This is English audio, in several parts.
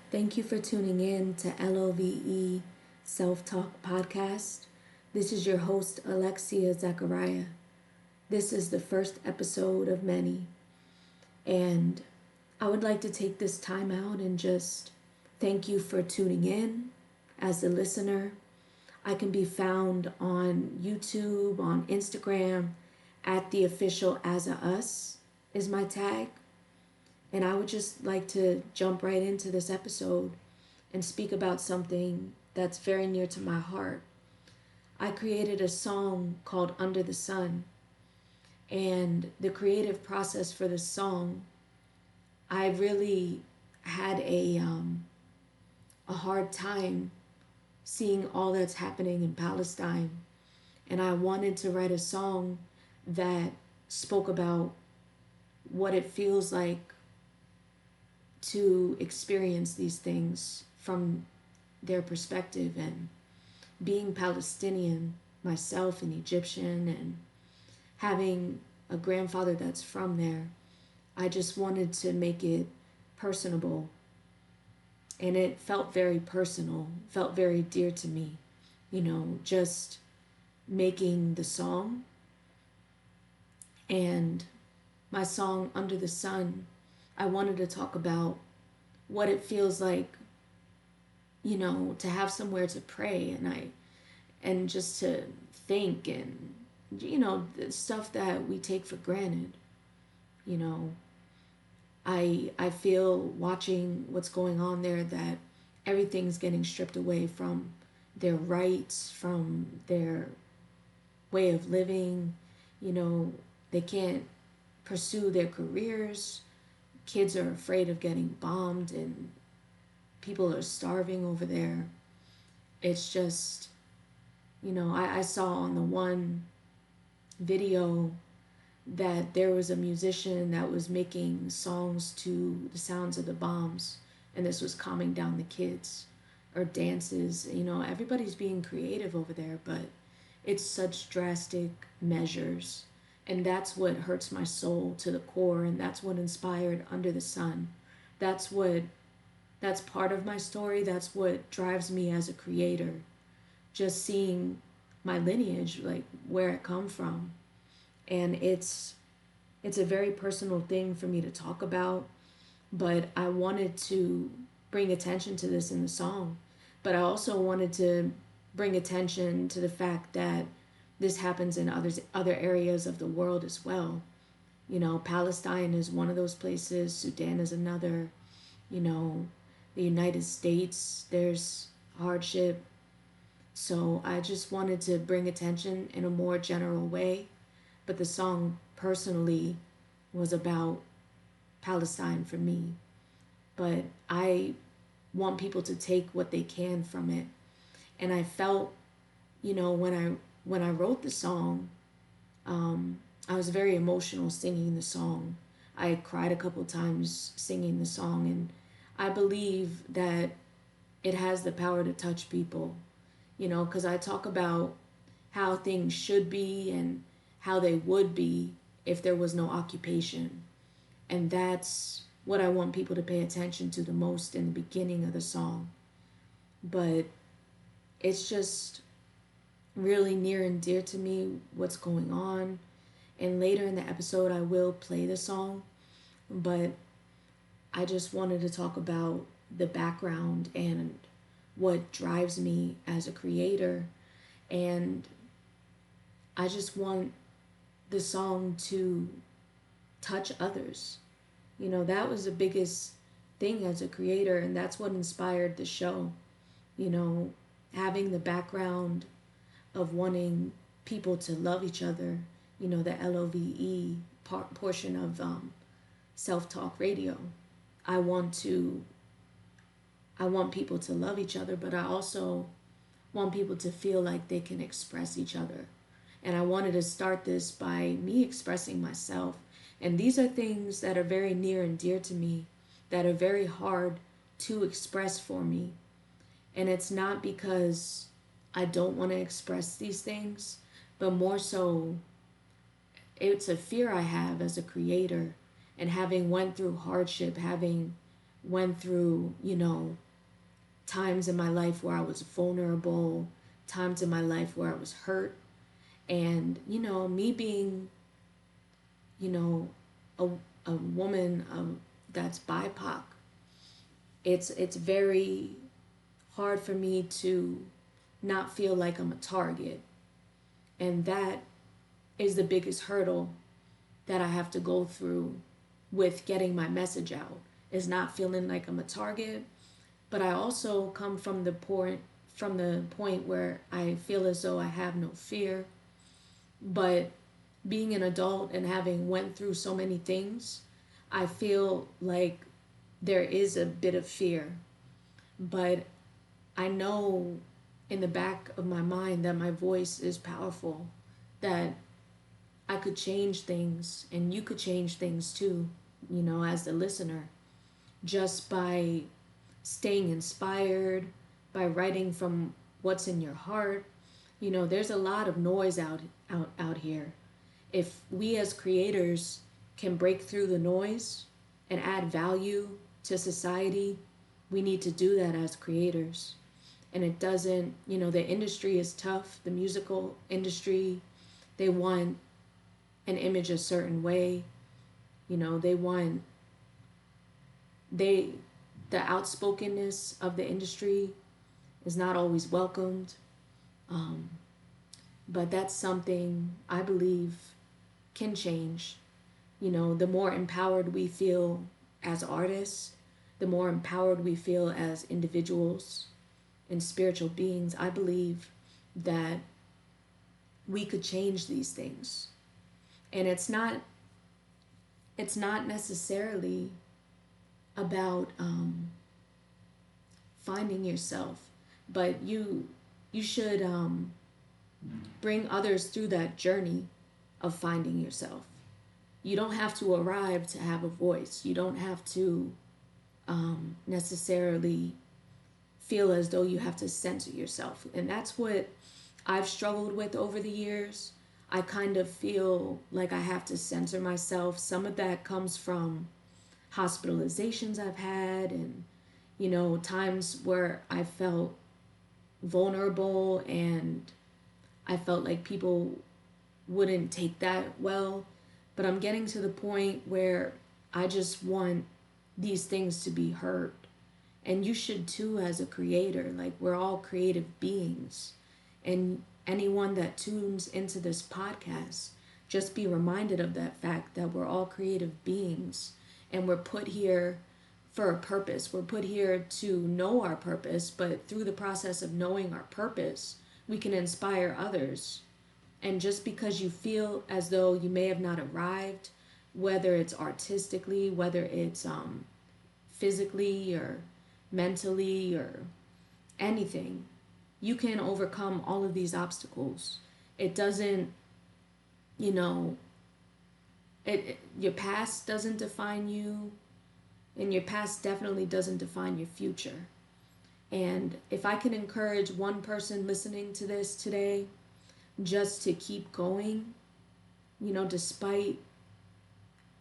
Thank you for tuning in to LOVE Self Talk Podcast. This is your host, Alexia Zachariah. This is the first episode of many, and I would like to take this time out and just thank you for tuning in as a listener. I can be found on YouTube, on Instagram, at the official As a Us is my tag. And I would just like to jump right into this episode and speak about something that's very near to my heart. I created a song called Under the Sun, and the creative process for this song, I really had a hard time seeing all that's happening in Palestine, and I wanted to write a song that spoke about what it feels like to experience these things from their perspective. And being Palestinian myself and Egyptian and having a grandfather that's from there, I just wanted to make it personable. And it felt very personal, felt very dear to me, just making the song. And my song, Under the Sun, I wanted to talk about what it feels like, to have somewhere to pray and just to think and the stuff that we take for granted. You know, I feel watching what's going on there that everything's getting stripped away from their rights, from their way of living. They can't pursue their careers. Kids are afraid of getting bombed and people are starving over there. It's just, I saw on the one video that there was a musician that was making songs to the sounds of the bombs, and this was calming down the kids, or dances. Everybody's being creative over there, but it's such drastic measures. And that's what hurts my soul to the core, and that's what inspired Under the Sun. That's what that's part of my story. That's what drives me as a creator. Just seeing my lineage, like where I come from. And it's a very personal thing for me to talk about, but I wanted to bring attention to this in the song. But I also wanted to bring attention to the fact that this happens in other areas of the world as well. Palestine is one of those places, Sudan is another, you know, the United States, there's hardship. So I just wanted to bring attention in a more general way. But the song personally was about Palestine for me. But I want people to take what they can from it. And I felt, when I wrote the song, I was very emotional singing the song. I cried a couple times singing the song, and I believe that it has the power to touch people, because I talk about how things should be and how they would be if there was no occupation. And that's what I want people to pay attention to the most in the beginning of the song. But it's just really near and dear to me what's going on. And later in the episode, I will play the song. But I just wanted to talk about the background and what drives me as a creator. And I just want the song to touch others. That was the biggest thing as a creator, and that's what inspired the show. You know, Having the background of wanting people to love each other, the LOVE portion of Self Talk Radio. I want to I want people to love each other, but I also want people to feel like they can express each other. And I wanted to start this by me expressing myself. And these are things that are very near and dear to me, that are very hard to express for me. And it's not because I don't want to express these things, but more so it's a fear I have as a creator, and having went through hardship, having went through, times in my life where I was vulnerable, times in my life where I was hurt. And, me being, you know, a, a woman that's BIPOC, it's very hard for me to not feel like I'm a target. And that is the biggest hurdle that I have to go through with getting my message out, is not feeling like I'm a target. But I also come from the point where I feel as though I have no fear. But being an adult and having went through so many things, I feel like there is a bit of fear. But I know in the back of my mind that my voice is powerful, that I could change things and you could change things too, as the listener, just by staying inspired, by writing from what's in your heart. There's a lot of noise out here. If we as creators can break through the noise and add value to society, we need to do that as creators. And it doesn't, the industry is tough. The musical industry, they want an image a certain way. They want they the outspokenness of the industry is not always welcomed. Um, but that's something I believe can change. The more empowered we feel as artists, the more empowered we feel as individuals and spiritual beings, I believe that we could change these things. And it's not necessarily about finding yourself, but you should bring others through that journey of finding yourself. You don't have to arrive to have a voice. You don't have to necessarily feel as though you have to censor yourself. And that's what I've struggled with over the years. I kind of feel like I have to censor myself. Some of that comes from hospitalizations I've had, and times where I felt vulnerable and I felt like people wouldn't take that well. But I'm getting to the point where I just want these things to be heard. And you should too, as a creator. Like, we're all creative beings. And anyone that tunes into this podcast, just be reminded of that fact, that we're all creative beings and we're put here for a purpose. We're put here to know our purpose, but through the process of knowing our purpose, we can inspire others. And just because you feel as though you may have not arrived, whether it's artistically, whether it's physically or mentally or anything, you can overcome all of these obstacles. It doesn't, you know, your past doesn't define you, and your past definitely doesn't define your future. And if I can encourage one person listening to this today just to keep going, despite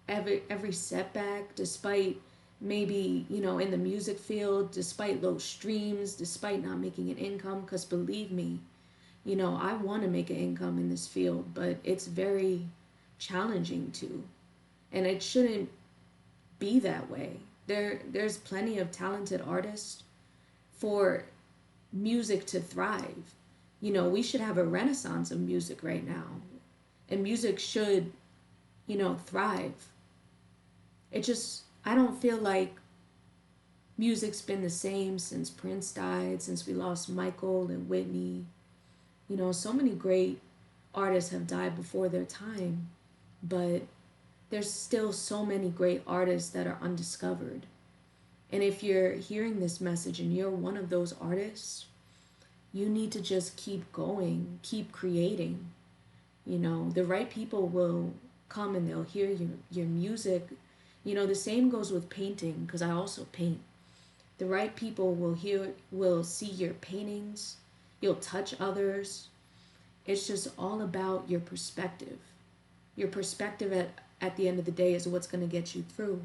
every setback, despite maybe, in the music field, despite low streams, despite not making an income, because believe me, I want to make an income in this field, but it's very challenging too. And it shouldn't be that way. There's plenty of talented artists for music to thrive. We should have a renaissance of music right now. And music should, thrive. I don't feel like music's been the same since Prince died, since we lost Michael and Whitney. So many great artists have died before their time, but there's still so many great artists that are undiscovered. And if you're hearing this message and you're one of those artists, you need to just keep going, keep creating. The right people will come and they'll hear your music. The same goes with painting, because I also paint. The right people will see your paintings. You'll touch others. It's just all about your perspective. Your perspective at the end of the day is what's going to get you through.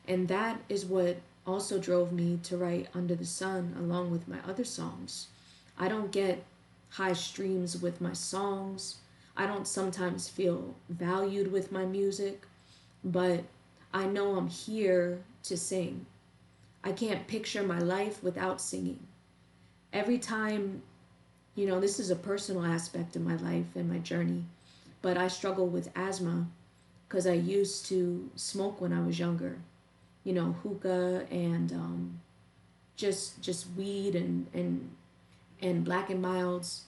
And that is what also drove me to write Under the Sun along with my other songs. I don't get high streams with my songs. I don't sometimes feel valued with my music, but I know I'm here to sing. I can't picture my life without singing. Every time, this is a personal aspect of my life and my journey, but I struggle with asthma because I used to smoke when I was younger. Hookah and just weed and black and milds.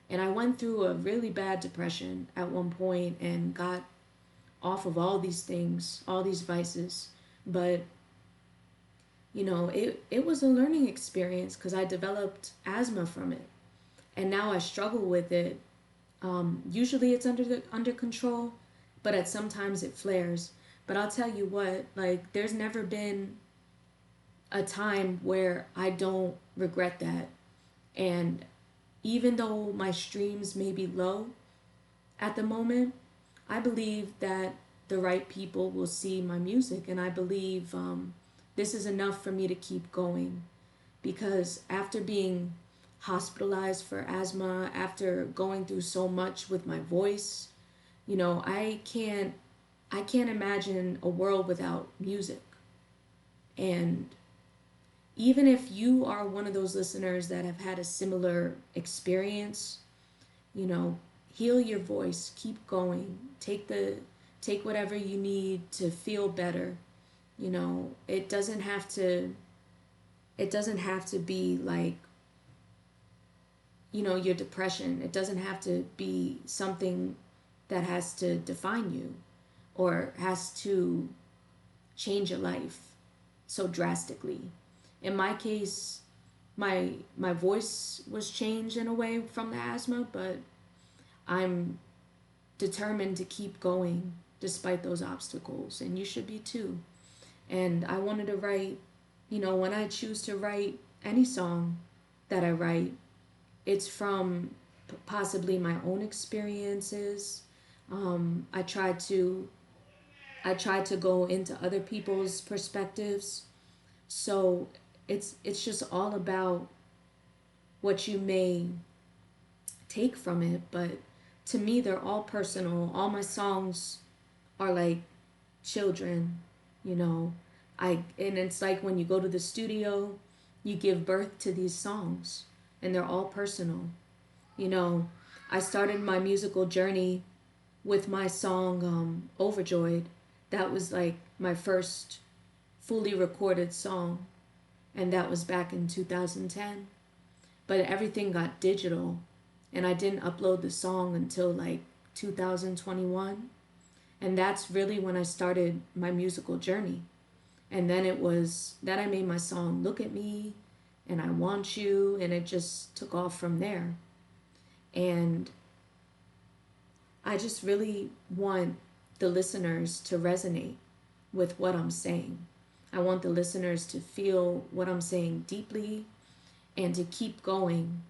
And I went through a really bad depression at one point and got off of all these things, all these vices. But it was a learning experience because I developed asthma from it, and now I struggle with it. Usually it's under control, but at sometimes it flares. But I'll tell you what, like there's never been a time where I don't regret that. And even though my streams may be low at the moment, I believe that the right people will see my music, and I believe this is enough for me to keep going. Because after being hospitalized for asthma, after going through so much with my voice, I can't imagine a world without music. And even if you are one of those listeners that have had a similar experience, you know, heal your voice, keep going. Take whatever you need to feel better. It doesn't have to be like, your depression. It doesn't have to be something that has to define you or has to change your life so drastically. In my case, my voice was changed in a way from the asthma, but I'm determined to keep going despite those obstacles, and you should be too. And I wanted to write, when I choose to write any song that I write, it's from possibly my own experiences. I try to go into other people's perspectives. So it's just all about what you may take from it, but to me they're all personal. All my songs are like children, you know. And it's like when you go to the studio, you give birth to these songs and they're all personal. You know, I started my musical journey with my song Overjoyed. That was like my first fully recorded song, and that was back in 2010. But everything got digital, and I didn't upload the song until like 2021. And that's really when I started my musical journey. And then I made my song Look at Me and I Want You, and it just took off from there. And I just really want the listeners to resonate with what I'm saying. I want the listeners to feel what I'm saying deeply and to keep going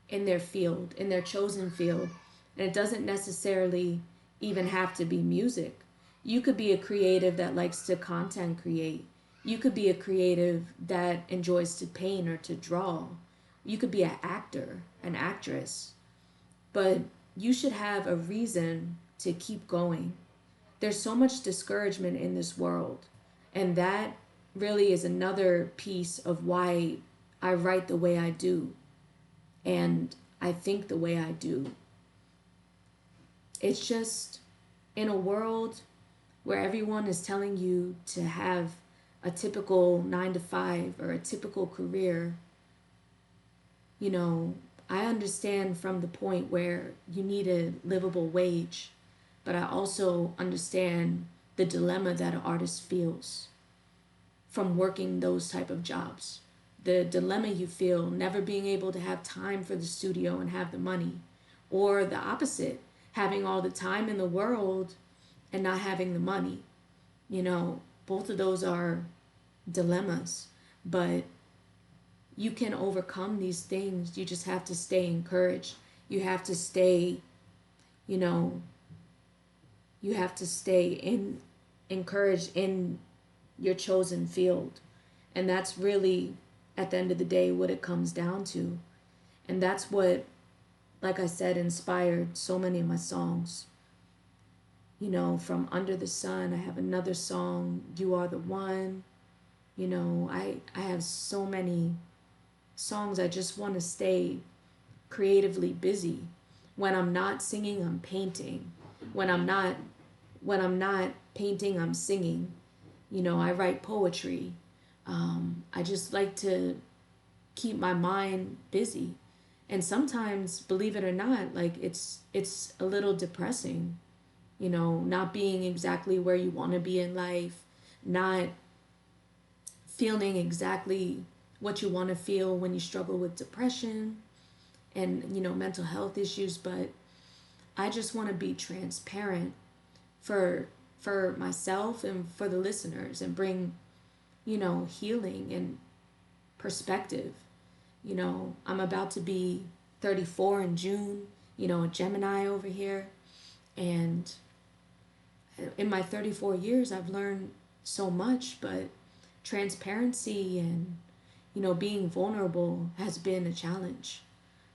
in their field, in their chosen field. And it doesn't necessarily even have to be music. You could be a creative that likes to content create. You could be a creative that enjoys to paint or to draw. You could be an actor, an actress. But you should have a reason to keep going. There's so much discouragement in this world. And that really is another piece of why I write the way I do and I think the way I do. It's just in a world where everyone is telling you to have a typical 9 to 5 or a typical career, I understand from the point where you need a livable wage, but I also understand the dilemma that an artist feels from working those type of jobs. The dilemma you feel never being able to have time for the studio and have the money, or the opposite, having all the time in the world and not having the money. Both of those are dilemmas, but you can overcome these things. You just have to stay encouraged. You have to stay, you know, encouraged in your chosen field. And that's really, at the end of the day, what it comes down to. And that's what, like I said, inspired so many of my songs. You know, from Under the Sun, I have another song, You Are the One. You know, I have so many songs. I just want to stay creatively busy. When I'm not singing, I'm painting. When I'm not painting, I'm singing. You know, I write poetry. I just like to keep my mind busy. And sometimes, believe it or not, like it's a little depressing, you know, not being exactly where you want to be in life, not feeling exactly what you want to feel when you struggle with depression and, you know, mental health issues. But I just want to be transparent for myself and for the listeners, and bring, you know, healing and perspective. You know, I'm about to be 34 in June, you know, a Gemini over here. And in my 34 years, I've learned so much, but transparency and, you know, being vulnerable has been a challenge.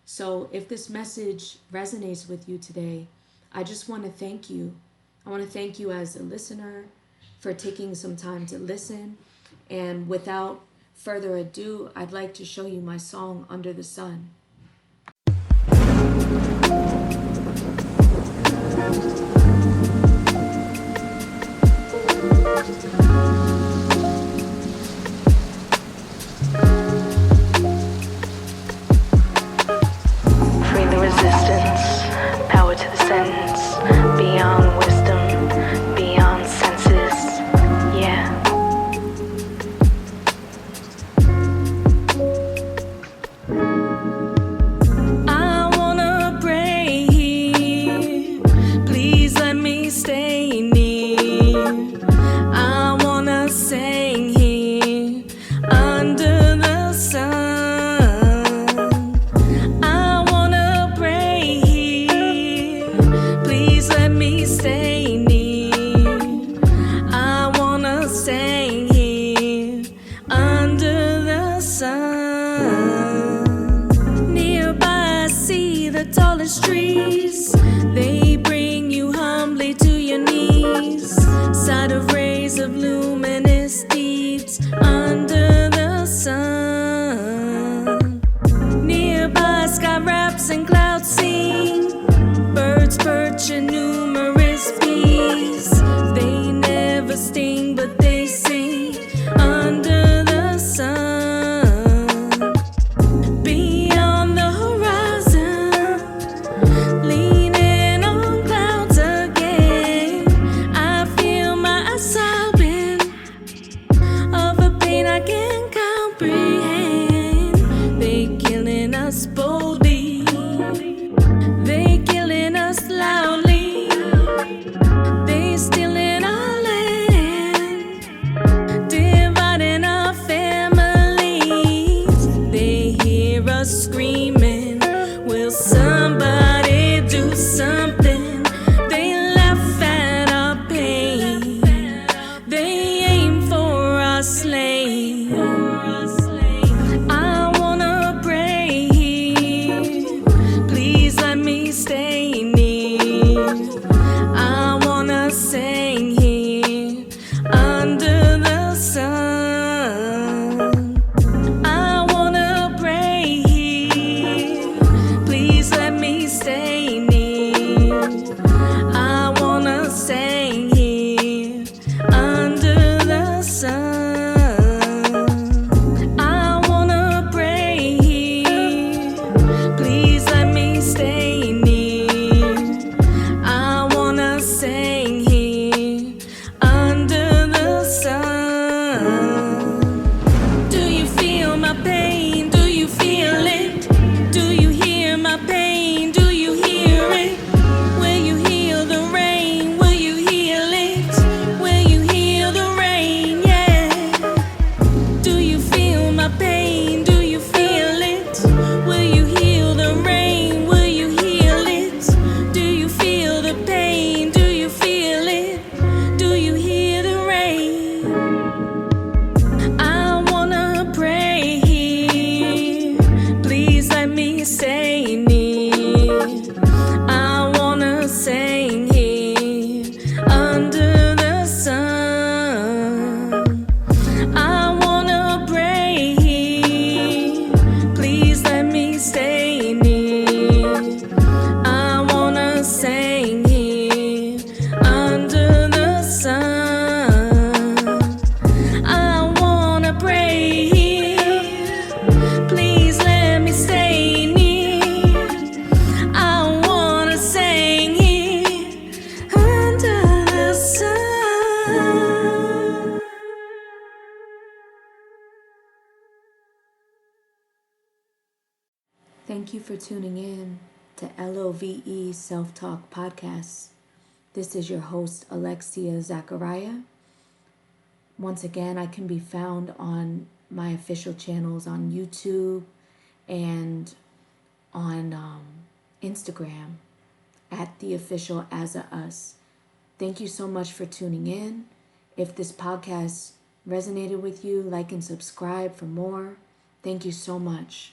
So if this message resonates with you today, I just want to thank you. I want to thank you as a listener for taking some time to listen. And without further ado, I'd like to show you my song, Under the Sun. Free the resistance, power to the sentence, beyond wisdom, beyond senses, yeah. I wanna pray here, please let me stay near. I wanna sing here, under the sun. Stay near. I wanna stay here under the sun. Nearby I see the tallest trees. They bring you humbly to your knees. Sight of rays of luminous deeps under the sun. Nearby sky wraps and clouds sing. Birds perch and numerous bees. They never sting, but they sing under the sun. Beyond the horizon, Thank you for tuning in to LOVE Self Talk Podcast. This is your host, Alexia Zachariah. Once again, I can be found on my official channels on YouTube and on Instagram at the official Asa Us. Thank you so much for tuning in. If this podcast resonated with you, like and subscribe for more. Thank you so much.